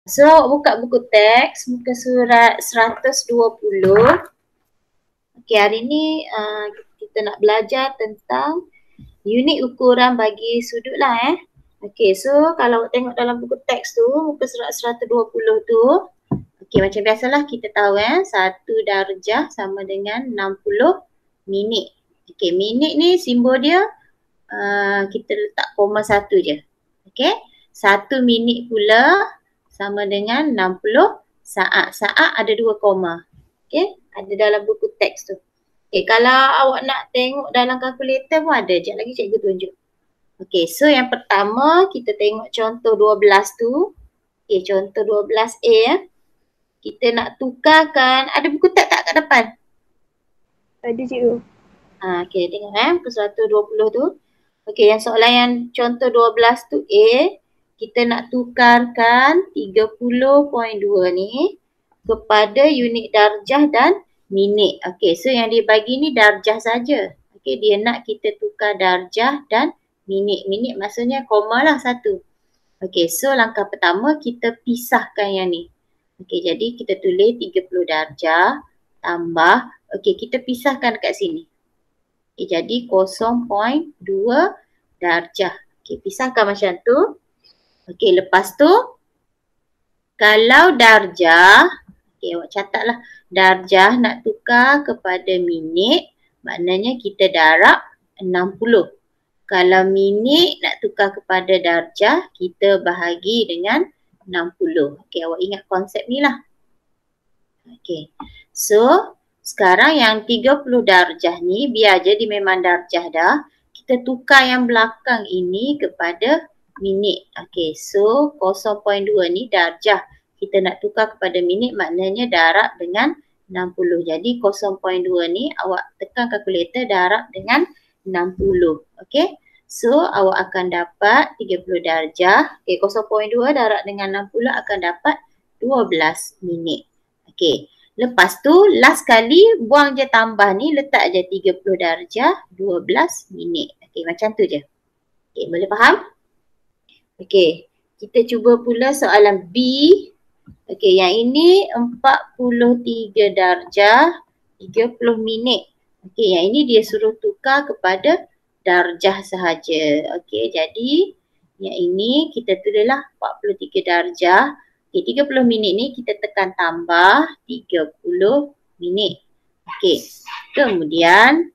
So, buka buku teks, muka surat 120. Okey, hari ni kita nak belajar tentang unit ukuran bagi sudut lah. Okey, so kalau tengok dalam buku teks tu, muka surat 120 tu, okey macam biasalah kita tahu 1 darjah sama dengan 60 minit. Okey, minit ni simbol dia kita letak koma 1 je. Okey, 1 minit pula sama dengan 60 saat. Saat ada 2 koma. Okey, ada dalam buku teks tu. Okay, kalau awak nak tengok dalam kalkulator pun ada. Sekejap lagi cikgu tunjuk. Okay, so yang pertama kita tengok contoh 12 tu. Okay, contoh 12A. Kita nak tukarkan, ada buku teks tak kat depan? Ada cikgu. Okay, tengok muka 120 tu. Okay, yang soalan yang contoh 12 tu A. Kita nak tukarkan 30.2 ni kepada unit darjah dan minit. Okey, so yang dia bagi ni darjah saja. Okey, dia nak kita tukar darjah dan minit. Minit maksudnya koma lah 1. Okey, so langkah pertama kita pisahkan yang ni. Okey, jadi kita tulis 30 darjah tambah, okey kita pisahkan dekat sini. Okey, jadi 0.2 darjah. Okey, pisahkan macam tu. Okey, lepas tu kalau darjah, okey awak catatlah, darjah nak tukar kepada minit, maknanya kita darab 60. Kalau minit nak tukar kepada darjah, kita bahagi dengan 60. Okey, awak ingat konsep ni lah. Okey, so sekarang yang 30 darjah ni, biar je dia memang darjah dah, kita tukar yang belakang ini kepada minit. Okey, so 0.2 ni darjah. Kita nak tukar kepada minit, maknanya darab dengan 60. Jadi 0.2 ni awak tekan kalkulator darab dengan 60. Okey. So awak akan dapat 30 darjah. Okey, 0.2 darab dengan 60 akan dapat 12 minit. Okey. Lepas tu last kali buang je tambah ni, letak je 30 darjah 12 minit. Okey, macam tu je. Okey, boleh faham? Okey, kita cuba pula soalan B. Okey, yang ini 43 darjah 30 minit. Okey, yang ini dia suruh tukar kepada darjah sahaja. Okey, jadi yang ini kita tulislah 43 darjah. Okey, 30 minit ni kita tekan tambah 30 minit. Okey, kemudian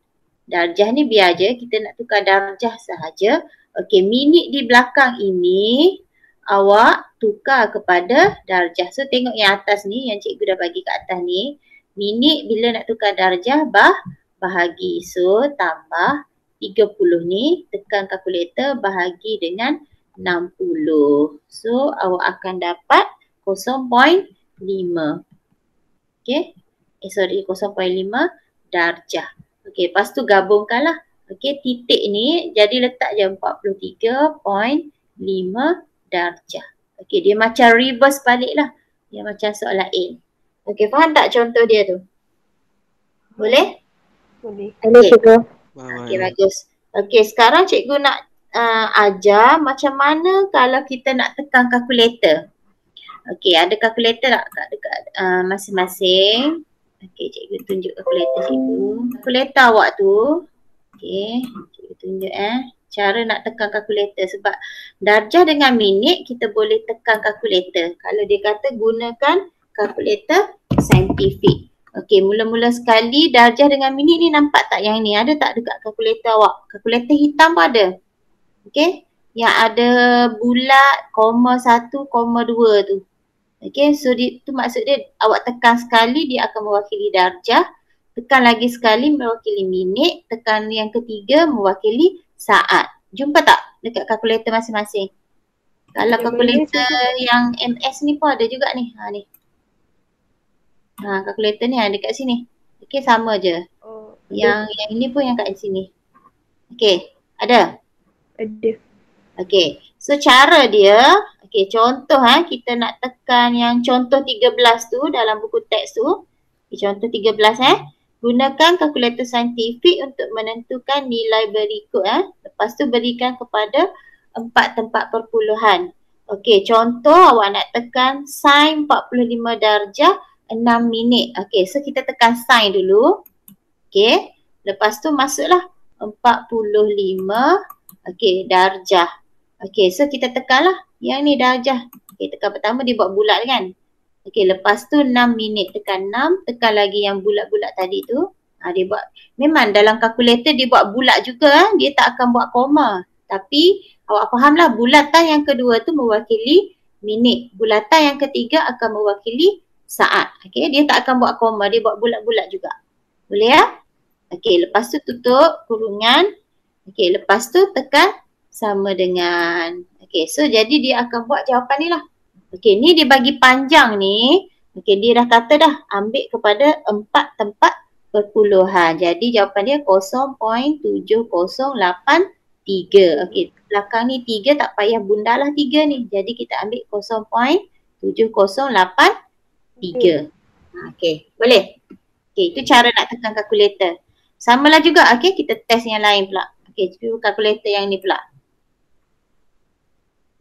darjah ni biar je, kita nak tukar darjah sahaja. Okey, minit di belakang ini awak tukar kepada darjah. So tengok yang atas ni, yang cikgu dah bagi kat atas ni. Minit bila nak tukar darjah bahagi. So tambah 30 ni, tekan kalkulator bahagi dengan 60. So awak akan dapat 0.5. Okey. 0.5 darjah. Okey, lepas tu gabungkanlah. Okey, titik ni jadi letak je 43.5 darjah. Okey, dia macam reverse balik lah. Dia macam soalan A. Okey, faham tak contoh dia tu? Boleh? Boleh. Boleh cikgu. Okey, bagus. Okey, sekarang cikgu nak ajar macam mana kalau kita nak tekan kalkulator. Okey, ada kalkulator tak dekat masing-masing? Okey, cikgu tunjuk kalkulator cikgu. Kalkulator awak tu. Okey, cikgu tunjuk cara nak tekan kalkulator, sebab darjah dengan minit kita boleh tekan kalkulator. Kalau dia kata gunakan kalkulator saintifik. Okey, mula-mula sekali darjah dengan minit ni nampak tak yang ni? Ada tak dekat kalkulator awak? Kalkulator hitam pun ada. Okey, yang ada bulat, koma 1, koma 2 tu. Okey, so tu maksud dia awak tekan sekali dia akan mewakili darjah. Tekan lagi sekali mewakili minit. Tekan yang ketiga mewakili saat. Jumpa tak dekat kalkulator masing-masing? Kalau kalkulator yang MS ni pun ada juga ni. Ni. Kalkulator ni ada dekat sini. Okey, sama je. Yang ini pun yang kat sini. Okey, ada? Ada. Okey, so cara dia, okey contoh kita nak tekan yang contoh 13 tu dalam buku teks tu. Okay, contoh 13 gunakan kalkulator saintifik untuk menentukan nilai berikut. Lepas tu berikan kepada 4 tempat perpuluhan. Okey, contoh awak nak tekan sin 45 darjah 6 minit. Okey, so kita tekan sin dulu. Okey, lepas tu masuklah 45 darjah. Okey, so kita tekanlah yang ni darjah. Okey, tekan pertama dia buat bulat kan. Okey, lepas tu 6 minit, tekan 6, tekan lagi yang bulat-bulat tadi tu. Dia buat, memang dalam kalkulator dia buat bulat juga, dia tak akan buat koma. Tapi awak fahamlah bulatan yang kedua tu mewakili minit. Bulatan yang ketiga akan mewakili saat. Okey, dia tak akan buat koma, dia buat bulat-bulat juga. Boleh ya? Okey, lepas tu tutup kurungan. Okey, lepas tu tekan sama dengan. Okey, so jadi dia akan buat jawapan ni lah. Okey, ni dia bagi panjang ni. Okey, dia dah kata dah ambil kepada 4 tempat perpuluhan. Jadi jawapan dia 0.7083. Okey, belakang ni 3 tak payah bunda lah 3 ni. Jadi kita ambil 0.7083. Okey, boleh? Okey, itu cara nak tekan kalkulator. Samalah juga, okey, kita test yang lain pula. Okey, cuba kalkulator yang ni pula.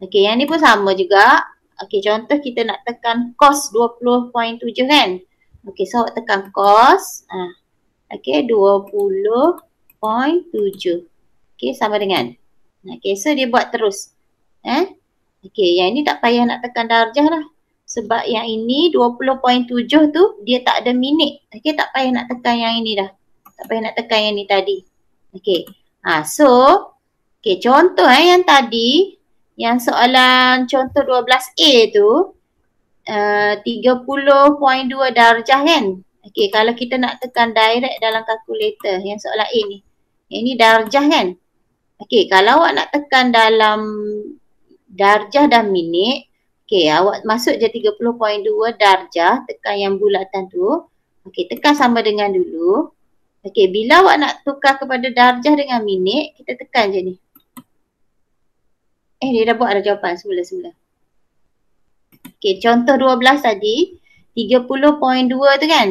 Okey, yang ni pun sama juga. Okey, contoh kita nak tekan cos 20.7 kan. Okey, so awak tekan cos. Okey, 20.7. Okey, sama dengan. Okey, so dia buat terus. Okey, yang ni tak payah nak tekan darjah lah. Sebab yang ini 20.7 tu dia tak ada minit. Okey, tak payah nak tekan yang ini dah. Tak payah nak tekan yang ni tadi. Okey. So okey, contoh yang tadi yang soalan contoh 12A tu 30.2 darjah kan. Okey, kalau kita nak tekan direct dalam kalkulator yang soalan A ni. Yang ni darjah kan. Okey, kalau awak nak tekan dalam darjah dan minit, okey, awak masuk je 30.2 darjah, tekan yang bulatan tu. Okey, tekan sama dengan dulu. Okey, bila awak nak tukar kepada darjah dengan minit, kita tekan je ni. Dia dah buat ada jawapan semula-semula. Okey, contoh 12 tadi, 30.2 tu kan.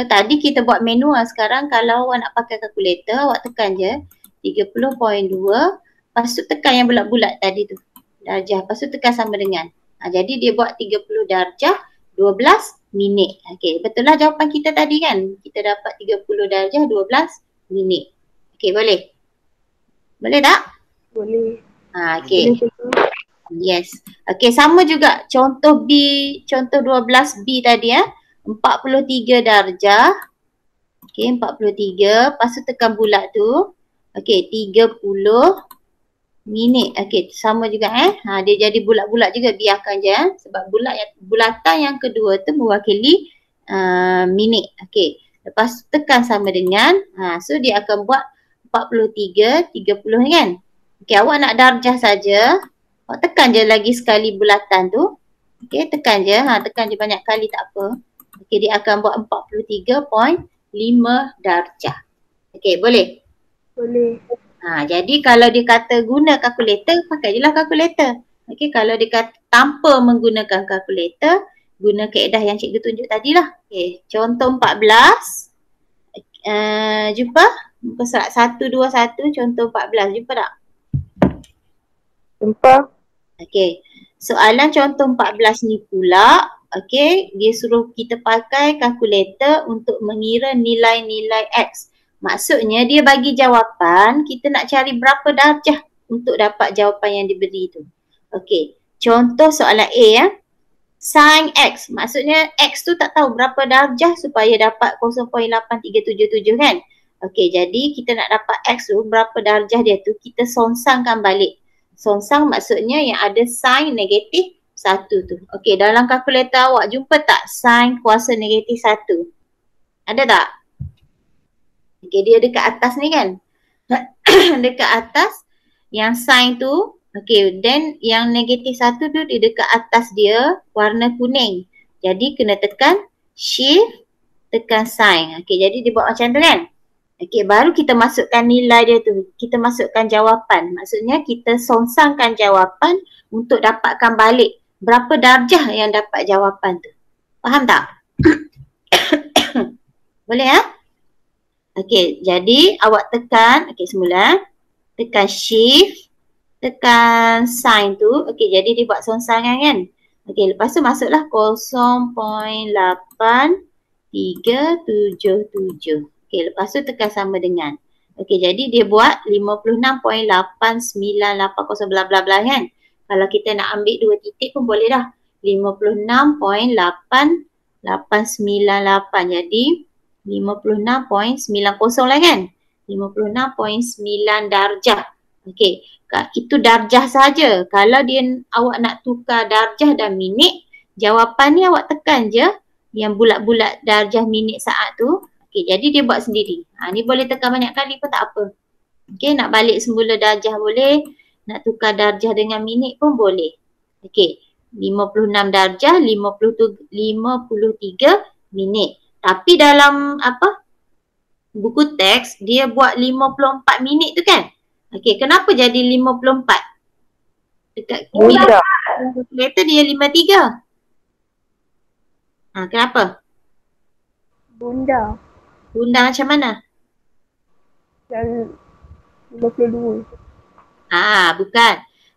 Tadi kita buat manual, sekarang kalau awak nak pakai kalkulator, awak tekan je 30.2, lepas tu tekan yang bulat-bulat tadi tu. Darjah, lepas tu tekan sama dengan. Jadi dia buat 30 darjah, 12 minit. Okey, betul lah jawapan kita tadi kan. Kita dapat 30 darjah, 12 minit. Okey, boleh? Boleh tak? Boleh. Okey. Yes. Okey, sama juga contoh B, contoh 12B tadi 43 darjah. Okey, 43. Lepas tu tekan bulat tu. Okey, 30 minit. Okey, sama juga dia jadi bulat-bulat juga, biarkan je sebab bulatan yang kedua tu mewakili minit. Okey, lepas tu tekan sama dengan so dia akan buat 43, 30 kan. Okey, awak nak darjah saja. Awak tekan je lagi sekali bulatan tu. Okey, tekan je. Tekan je banyak kali tak apa. Okey, dia akan buat 43.5 darjah. Okey, boleh? Boleh. Jadi kalau dia kata guna kalkulator, pakai je lah kalkulator. Okey, kalau dia kata tanpa menggunakan kalkulator, guna kaedah yang cikgu tunjuk tadi lah. Okey, contoh 14. Jumpa? Muka surat 121, contoh 14. Jumpa tak? Jumpa. Okey, soalan contoh 14 ni pula, okey, dia suruh kita pakai kalkulator untuk mengira nilai-nilai X. Maksudnya dia bagi jawapan, kita nak cari berapa darjah untuk dapat jawapan yang diberi tu. Okey, contoh soalan A sin X. Maksudnya X tu tak tahu berapa darjah supaya dapat 0.8377 kan. Okey, jadi kita nak dapat X tu, berapa darjah dia tu, kita songsangkan balik. Songsang maksudnya yang ada sin negatif 1 tu. Okey, dalam kalkulator awak jumpa tak sin kuasa negatif 1? Ada tak? Okey, dia dekat atas ni kan. Dekat atas yang sin tu. Okey, then yang negatif 1 tu dia dekat atas dia warna kuning. Jadi kena tekan shift, tekan sin. Okey, jadi dia buat macam tu kan. Okey, baru kita masukkan nilai dia tu. Kita masukkan jawapan. Maksudnya kita songsangkan jawapan untuk dapatkan balik berapa darjah yang dapat jawapan tu. Faham tak? Boleh Okey, jadi awak tekan, okey semula. Tekan shift, tekan sign tu. Okey, jadi dia buat songsangan kan. Okey, lepas tu masuklah 0.8377. Okey, lepas tu tekan sama dengan. Okey, jadi dia buat 56.8980 bla bla bla kan. Kalau kita nak ambil 2 titik pun boleh dah. 56.8898. Jadi 56.90 lah kan. 56.9 darjah. Okey, itu darjah saja. Kalau awak nak tukar darjah dan minit, jawapan ni awak tekan je yang bulat-bulat darjah minit saat tu. Okey, jadi dia buat sendiri. Ni boleh tekan banyak kali pun tak apa. Okey, nak balik semula darjah boleh, nak tukar darjah dengan minit pun boleh. Okey, 56 darjah, 53 minit. Tapi dalam buku teks dia buat 54 minit tu kan. Okey, kenapa jadi 54? Dekat Bunda. kalkulator dia 53. Kenapa? Bunda. Bunda macam mana? Yang 52. Bukan.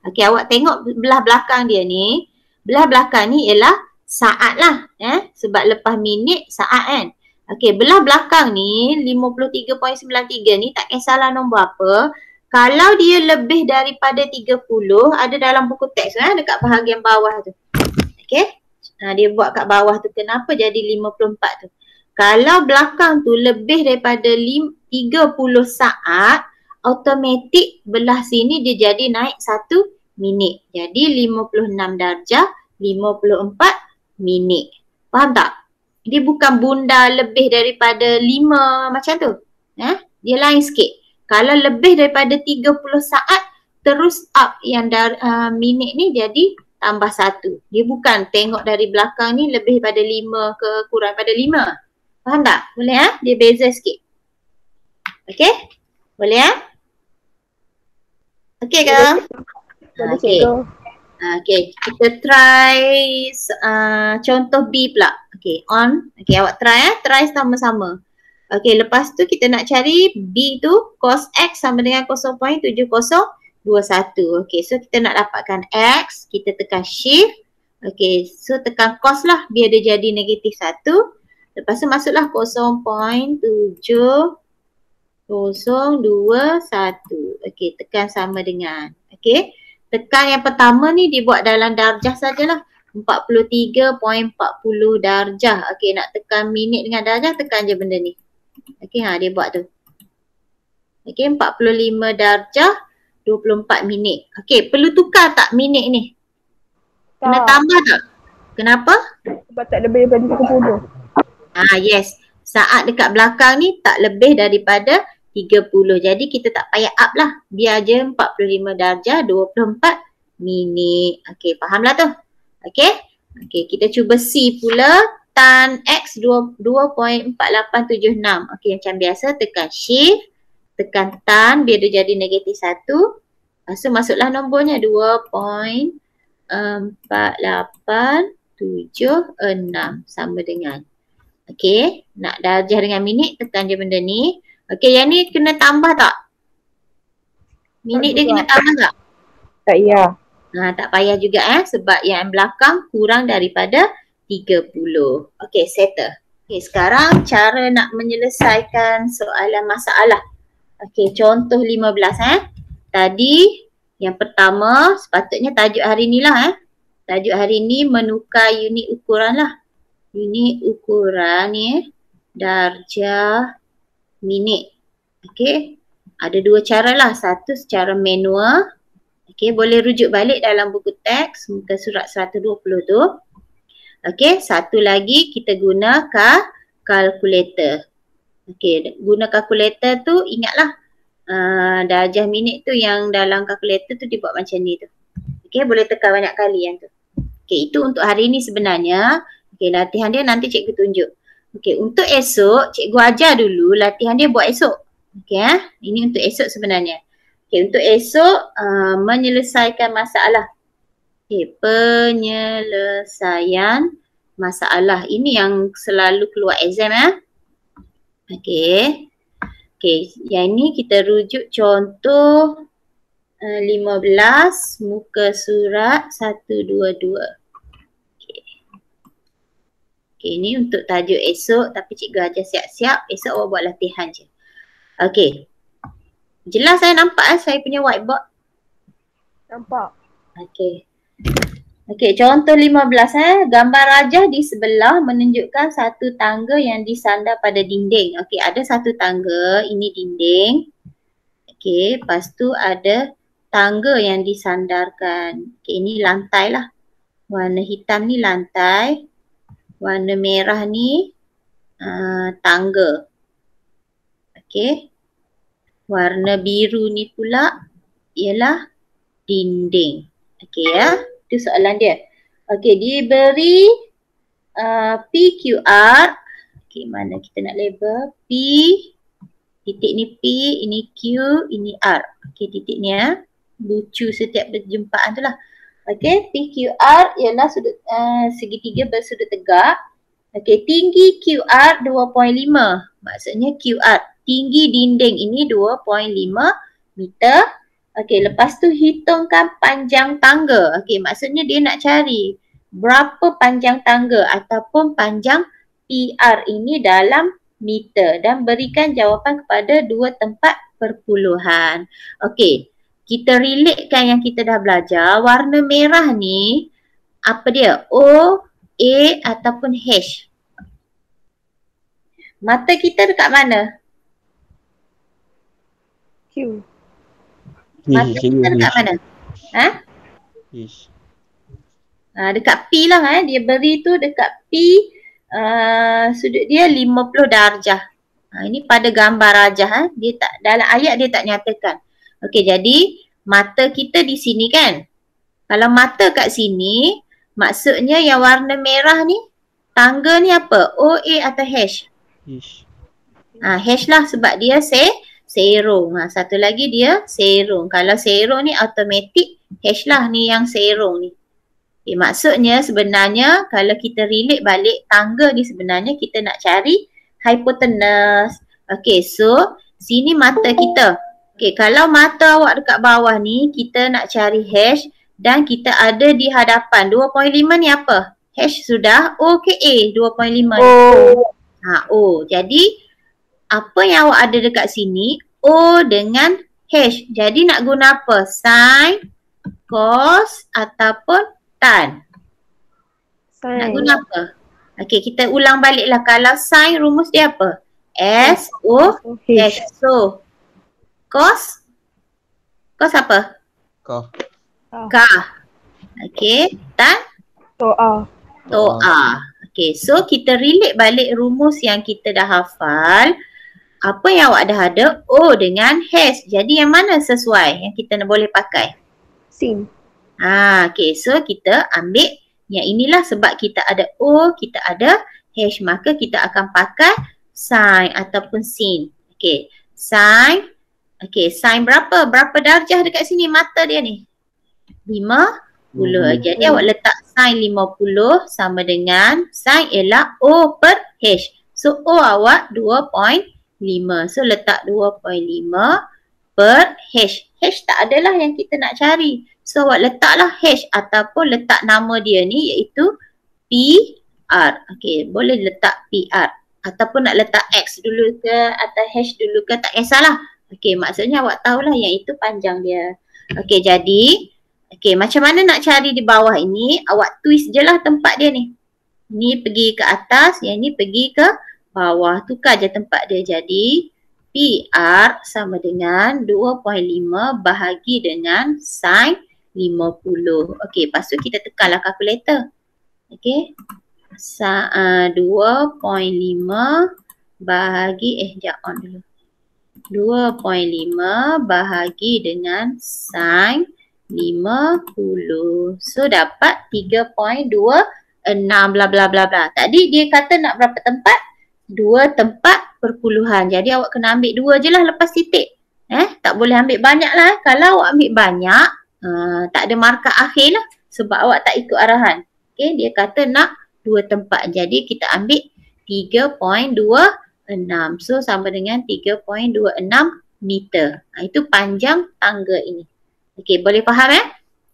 Okey, awak tengok belah belakang dia ni. Belah belakang ni ialah saat lah. Sebab lepas minit saat kan. Okey, belah belakang ni 53.93 ni tak kisahlah nombor apa. Kalau dia lebih daripada 30, ada dalam buku teks dekat bahagian bawah tu. Okey. Dia buat kat bawah tu. Kenapa jadi 54 tu? Kalau belakang tu lebih daripada 30 saat, automatik belah sini dia jadi naik 1 minit. Jadi 56 darjah, 54 minit. Faham tak? Dia bukan bunda lebih daripada 5 macam tu. Dia lain sikit. Kalau lebih daripada 30 saat, terus up yang minit ni jadi tambah 1. Dia bukan tengok dari belakang ni lebih pada 5 ke kurang pada 5. Faham tak? Boleh Dia beza sikit. Okey? Boleh Okey ke? Okey. Okey, kita try contoh B pula. Okey, on. Okey, awak try try sama-sama. Okey, lepas tu kita nak cari B tu cos X sama dengan 0.7021. Okey, so kita nak dapatkan X, kita tekan shift. Okey, so tekan cos lah biar dia jadi negatif 1. Lepas tu masuklah 0.7021. Okey, tekan sama dengan. Okey, tekan yang pertama ni dibuat dalam darjah sajalah. 43.40 darjah. Okey, nak tekan minit dengan darjah, tekan je benda ni. Okey, dia buat tu. Okey, 45 darjah, 24 minit. Okey, perlu tukar tak minit ni? Kena tambah tak? Kenapa? Sebab tak lebih daripada 30. Yes. Saat dekat belakang ni tak lebih daripada 30. Jadi kita tak payah up lah. Biar je 45 darjah, 24 minit. Okey, fahamlah tu. Okey. Okey, kita cuba C pula. Tan X 2.4876. Okey, macam biasa tekan shift. Tekan tan biar dia jadi negatif 1. Lepas tu masuklah nombornya 2.4876 sama dengan. Okey, nak darjah dengan minit tekan je benda ni. Okey, yang ni kena tambah tak? Minit dia kena tambah tak? Tak payah. Tak payah juga sebab yang belakang kurang daripada 30. Okey, settle. Okey, sekarang cara nak menyelesaikan soalan masalah. Okey, contoh 15 Tadi yang pertama sepatutnya tajuk hari ni lah Tajuk hari ni menukar unit ukuran lah. Unit ukuran ni darjah minit. Okey, ada dua cara lah. Satu secara manual. Okey, boleh rujuk balik dalam buku teks muka surat 120 tu. Okey, satu lagi kita guna kalkulator. Okey, guna kalkulator tu ingatlah darjah minit tu yang dalam kalkulator tu dibuat macam ni tu. Okey, boleh tekan banyak kali yang tu. Okey, itu untuk hari ni sebenarnya. Okey, latihan dia nanti cikgu tunjuk. Okey, untuk esok cikgu ajar dulu latihan dia buat esok. Okey ini untuk esok sebenarnya. Okey, untuk esok menyelesaikan masalah. Okey, penyelesaian masalah. Ini yang selalu keluar exam Okey. Okey, yang ini kita rujuk contoh 15 muka surat 122. Okey. Okey, ni untuk tajuk esok tapi cikgu ajar siap-siap. Esok awak buat latihan je. Okey. Jelas saya nampak saya punya whiteboard? Nampak. Okey. Okey, contoh 15 gambar rajah di sebelah menunjukkan satu tangga yang disandar pada dinding. Okey, ada satu tangga, ini dinding. Okey, lepas tu ada tangga yang disandarkan. Okey, ini lantai lah. Warna hitam ni lantai. Warna merah ni tangga. Okey. Warna biru ni pula ialah dinding. Okey ya. Itu soalan dia. Okey, diberi PQR. Okey, mana kita nak label? P, titik ni P, ini Q, ini R. Okey, titik ni ya. Lucu setiap perjumpaan tu lah. Okey, PQR ialah sudut segitiga bersudut tegak. Okey, tinggi QR 2.5. Maksudnya QR, tinggi dinding ini 2.5 meter. Okey, lepas tu hitungkan panjang tangga. Okey, maksudnya dia nak cari berapa panjang tangga ataupun panjang PR ini dalam meter dan berikan jawapan kepada dua tempat perpuluhan. Okey, kita relatekan yang kita dah belajar. Warna merah ni apa dia? O, A ataupun H. Mata kita dekat mana? Q. Mata kita dekat mana? Ha? Dekat P lah dia beri tu dekat P, sudut dia 50 darjah. Ini pada gambar rajah dia tak, dalam ayat dia tak nyatakan. Okey, jadi mata kita di sini kan. Kalau mata kat sini, maksudnya yang warna merah ni tangga ni apa? O, A atau H? H lah sebab dia serong. Satu lagi dia serong. Kalau serong ni automatik H lah ni yang serong ni. Okay, maksudnya sebenarnya kalau kita relate balik tangga ni sebenarnya kita nak cari hypotenuse. Okay, so sini mata kita. Okay, kalau mata awak dekat bawah ni kita nak cari H dan kita ada di hadapan. 2.5 ni apa? H sudah. O ke A? 2.5 ni. O. Jadi apa yang awak ada dekat sini? O dengan H. Jadi nak guna apa? Sin, cos ataupun tan? Sin. Nak guna apa? Okey, kita ulang baliklah. Kalau sin rumus dia apa? S, O, H. So, cos? Cos apa? K. Okey, tan? A. Okey, so kita relate balik rumus yang kita dah hafal. Apa yang awak dah ada? O dengan H. Jadi yang mana sesuai yang kita boleh pakai? Sin. Okey, so kita ambil yang inilah sebab kita ada O, kita ada H. Maka kita akan pakai sin ataupun sin. Okey, sin. Okey, sin berapa? Berapa darjah dekat sini mata dia ni? 50. Jadi awak letak sin 50 sama dengan sin ialah O per H. So O awak 2.5. So letak 2.5 per H. H tak adalah yang kita nak cari. So awak letaklah H ataupun letak nama dia ni iaitu PR. Okey, boleh letak PR. Ataupun nak letak X dulu ke atau H dulu ke tak kisahlah. Okey, maksudnya awak tahulah yang itu panjang dia. Okey, jadi okey, macam mana nak cari di bawah ini? Awak twist je lah tempat dia ni. Ni pergi ke atas, yang ni pergi ke bawah. Tukar je tempat dia. Jadi PR sama dengan 2.5 bahagi dengan sin 50. Okey, lepas tu kita tekanlah kalkulator. Okey. 2.5 bahagi jap on dulu. 2.5 bahagi dengan sin 50. So dapat 3.26 bla bla bla bla. Tadi dia kata nak berapa tempat? 2 tempat perpuluhan. Jadi awak kena ambil 2 je lah lepas titik. Tak boleh ambil banyak lah. Kalau awak ambil banyak, tak ada markah akhir lah. Sebab awak tak ikut arahan. Okay, dia kata nak 2 tempat. Jadi kita ambil 3.26. So sama dengan 3.26 meter. Itu panjang tangga ini. Okey, boleh faham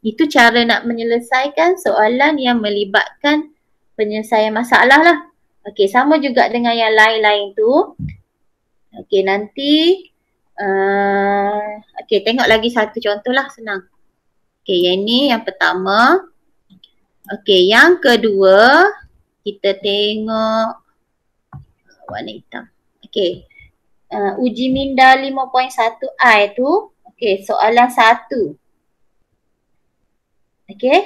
Itu cara nak menyelesaikan soalan yang melibatkan penyelesaian masalah lah. Okey, sama juga dengan yang lain-lain tu. Okey, nanti okey, tengok lagi satu contoh lah, senang. Okey, yang ni yang pertama. Okey, yang kedua kita tengok warna hitam. Okey. Uji minda 5.1i tu. Okey, soalan 1. Okey.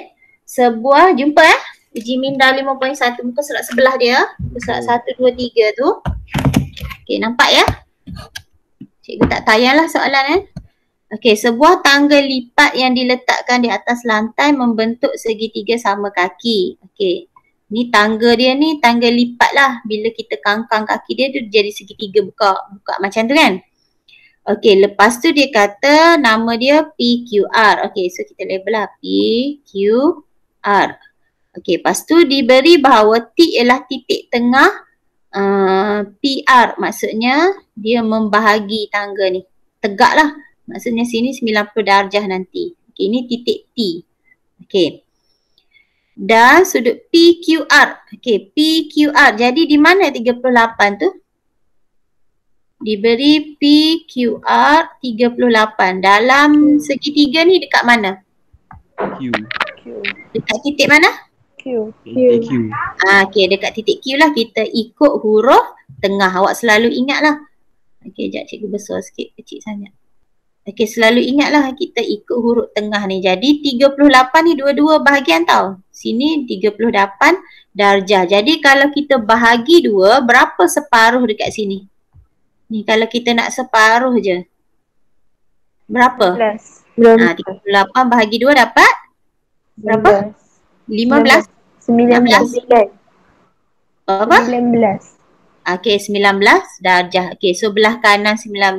Sebuah, jumpa uji minda 5.1 muka surat sebelah dia. Muka surat 1, 2, 3 tu. Okey, nampak ya? Cikgu tak tayanglah soalan Okey, sebuah tangga lipat yang diletakkan di atas lantai membentuk segitiga sama kaki. Okey. Ni tangga dia ni tangga lipat lah. Bila kita kangkang kaki dia tu jadi segitiga buka macam tu kan. Okey, lepas tu dia kata nama dia PQR. Okey, so kita label lah PQR. Okey, lepas tu diberi bahawa T ialah titik tengah PR. Maksudnya dia membahagi tangga ni. Tegak lah. Maksudnya sini 90 darjah nanti. Okey, ini titik T. Okey. Dan sudut PQR. Okey, PQR. Jadi di mana 38 tu? Diberi PQR 38. Dalam segitiga ni dekat mana? Q. Dekat titik mana? Q. Q. Okey, dekat titik Q lah kita ikut huruf tengah. Awak selalu ingatlah. Okey, sekejap cikgu besar sikit, kecil sangat. Okey, selalu ingatlah kita ikut huruf tengah ni. Jadi 38 ni dua-dua bahagian tau. Sini 38 darjah. Jadi kalau kita bahagi dua, berapa separuh dekat sini? Ni kalau kita nak separuh je. Berapa? 38 bahagi 2 dapat? Berapa? 15? 19. Apa? 19. Okey, 19 darjah. Okey, so belah kanan 19,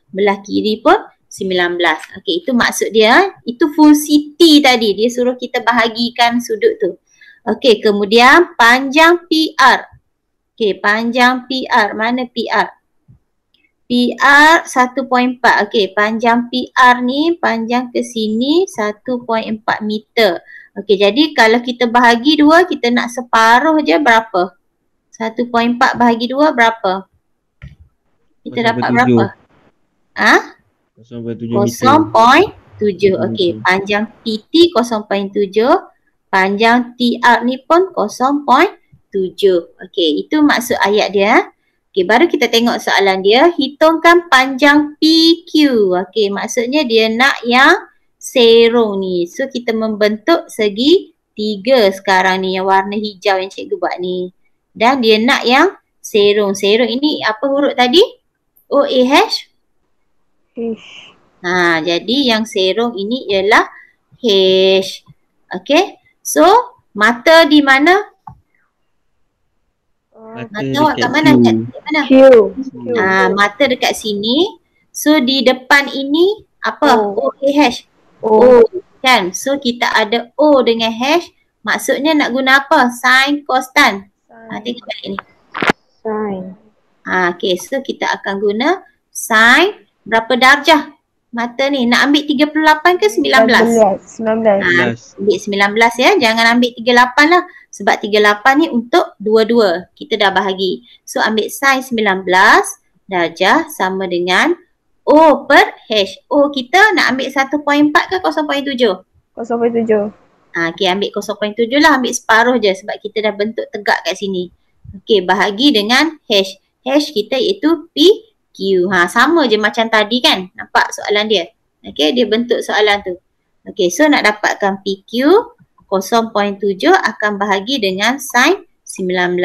belah kiri pun 19. Okey, itu maksud dia. Itu fungsi T tadi. Dia suruh kita bahagikan sudut tu. Okey, kemudian panjang PR. Okey, panjang PR. Mana PR? PR 1.4. Okey, panjang PR ni panjang ke sini 1.4 meter. Okey, jadi kalau kita bahagi 2, kita nak separuh je berapa? 1.4 bahagi 2 berapa? Kita dapat berapa? 0.7 meter. 0.7. Okey, panjang TT 0.7. Panjang TR ni pun 0.7. Okey, itu maksud ayat dia. Okey, baru kita tengok soalan dia. Hitungkan panjang PQ. Okey, maksudnya dia nak yang serong ni. So, kita membentuk segi 3 sekarang ni. Yang warna hijau yang cikgu buat ni. Dan dia nak yang serong. Serong ini apa huruf tadi? OAH? H. Jadi yang serong ini ialah H. Okey. So, mata di mana? Mata awak kat mana? Kat mana? Q. Mata dekat sini. So di depan ini apa? O. OAH. O. Kan? So kita ada O dengan H. Maksudnya nak guna apa? Sin, cos, tan. Tengok balik ni. Sin. Okay, so kita akan guna sin. Berapa darjah mata ni? Nak ambil 38 ke 19? 19. Ambil 19 ya. Jangan ambil 38 lah. Sebab 38 ni untuk dua-dua. Kita dah bahagi. So ambil sin 19 darjah sama dengan O per H. O kita nak ambil 1.4 ke 0.7? 0.7. Okay, ambil 0.7 lah. Ambil separuh je sebab kita dah bentuk tegak kat sini. Okay, bahagi dengan H. H kita iaitu PQ. Sama je macam tadi kan. Nampak soalan dia? Okay, dia bentuk soalan tu. Okay, so nak dapatkan PQ 0.7 akan bahagi dengan sin 19.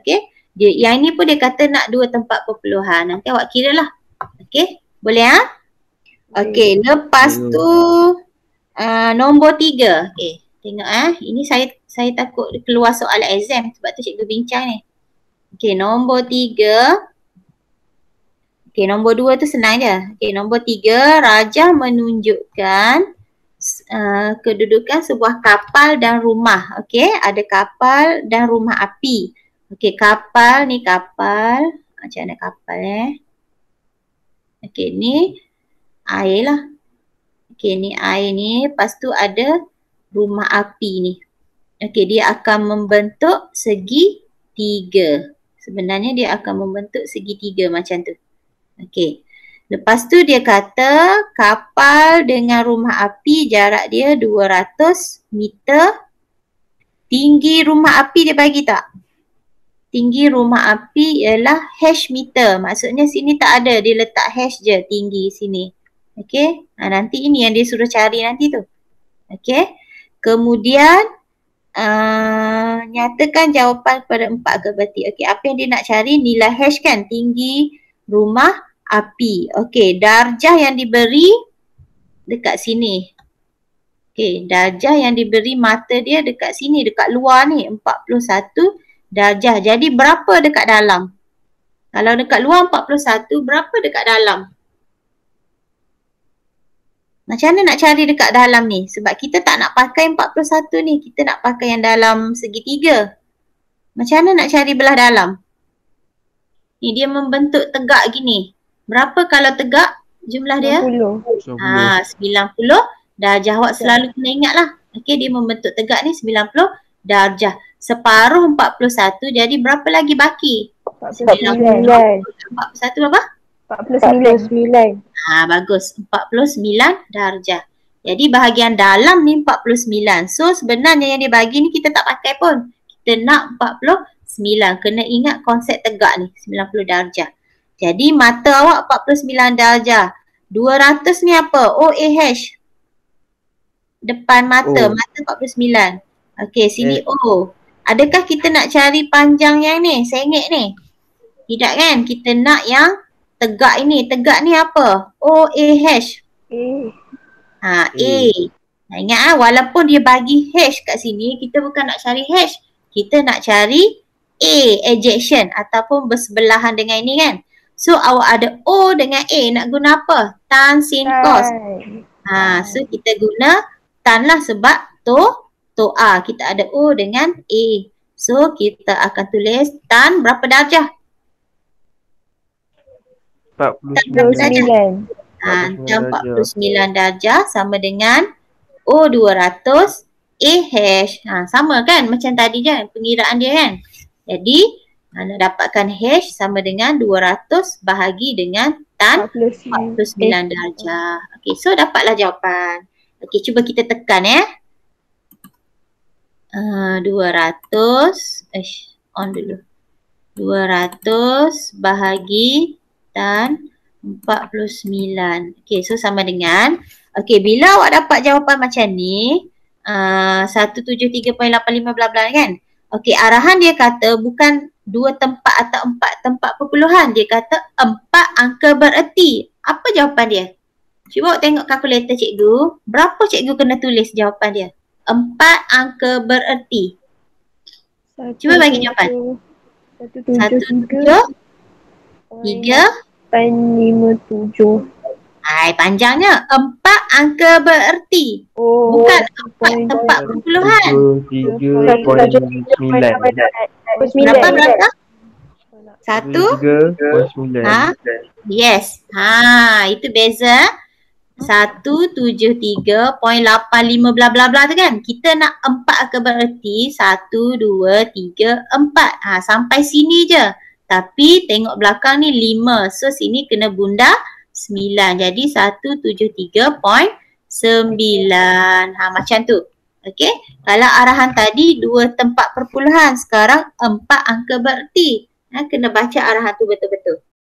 Okay. Yang ni pun dia kata nak 2 tempat perpuluhan. Nanti awak kira lah. Okay. Boleh Okay. Lepas tu nombor 3. Okay. Tengok ini saya takut keluar soalan exam. Sebab tu cikgu bincang ni. Okay. Nombor 3. Okay. Nombor 2 tu senang je. Okay. Nombor 3. Rajah menunjukkan kedudukan sebuah kapal dan rumah. Okey, ada kapal dan rumah api. Okey, kapal ni kapal. Macam mana kapal Okey, ni air lah. Okey, ni air ni. Lepas tu ada rumah api ni. Okey, dia akan membentuk segitiga. Sebenarnya dia akan membentuk segitiga macam tu. Okey. Lepas tu dia kata kapal dengan rumah api jarak dia 200 meter. Tinggi rumah api dia bagi tak? Tinggi rumah api ialah hash meter. Maksudnya sini tak ada. Dia letak hash je tinggi sini. Okey. Nanti ini yang dia suruh cari nanti tu. Okey. Kemudian nyatakan jawapan pada 4 angka berarti. Okey. Apa yang dia nak cari? Nilai hash kan? Tinggi rumah api. Okey. Darjah yang diberi dekat sini. Okey, darjah yang diberi mata dia dekat sini, dekat luar ni 41 darjah. Jadi berapa dekat dalam? Kalau dekat luar 41, berapa dekat dalam? Macam mana nak cari dekat dalam ni? Sebab kita tak nak pakai 41 ni, kita nak pakai yang dalam segitiga. Macam mana nak cari belah dalam? Ni dia membentuk tegak gini. Berapa kalau tegak jumlah dia? 90. 90 darjah. Awak selalu kena ingat lah. Okey, dia membentuk tegak ni 90 darjah. Separuh 41, jadi berapa lagi baki? 49. 41 berapa? 49. Bagus. 49 darjah. Jadi bahagian dalam ni 49. So sebenarnya yang dia bagi ni kita tak pakai pun. Kita nak 49. Kena ingat konsep tegak ni, 90 darjah. Jadi mata awak 49 darjah. 200 ni apa? OAH. Depan mata, mata 49. Okey, sini O. Adakah kita nak cari panjang yang ni, sengit ni? Tidak kan? Kita nak yang tegak ini. Tegak ni apa? OAH. A. Nah, ingat walaupun dia bagi hash kat sini, kita bukan nak cari hash. Kita nak cari A, ejection ataupun bersebelahan dengan ini kan. So awak ada O dengan A, nak guna apa? Tan, sin, cos. So kita guna tan lah sebab to A. Kita ada O dengan A. So kita akan tulis tan berapa darjah? 49. Tan 49 darjah sama dengan O 200 A hash. Sama kan macam tadi je pengiraan dia kan. Jadi nak dapatkan hash sama dengan 200 bahagi dengan tan 49 darjah. Okey, so dapatlah jawapan. Okey, cuba kita tekan 200 on dulu. 200 bahagi tan 49. Okey, so sama dengan bila awak dapat jawapan macam ni 173.85 bla bla kan. Okey, arahan dia kata bukan 2 tempat atau 4 tempat perpuluhan. Dia kata 4 angka bererti. Apa jawapan dia? Cuba awak tengok kalkulator cikgu. Berapa cikgu kena tulis jawapan dia? 4 angka bererti. Cuba bagi jawapan. 173.57. Panjangnya. 4 angka bererti. Bukan 4 tempat perpuluhan. 3.9. Berapa? 1? Yes. Itu beza. 173.85 bla bla bla tu kan. Kita nak 4 angka bererti. 1, 2, 3, 4. Sampai sini je. Tapi tengok belakang ni 5. So sini kena bunda 9. Jadi 173.9. Macam tu. Okey. Kalau arahan tadi 2 tempat perpuluhan. Sekarang 4 angka bererti. Kena baca arahan tu betul-betul.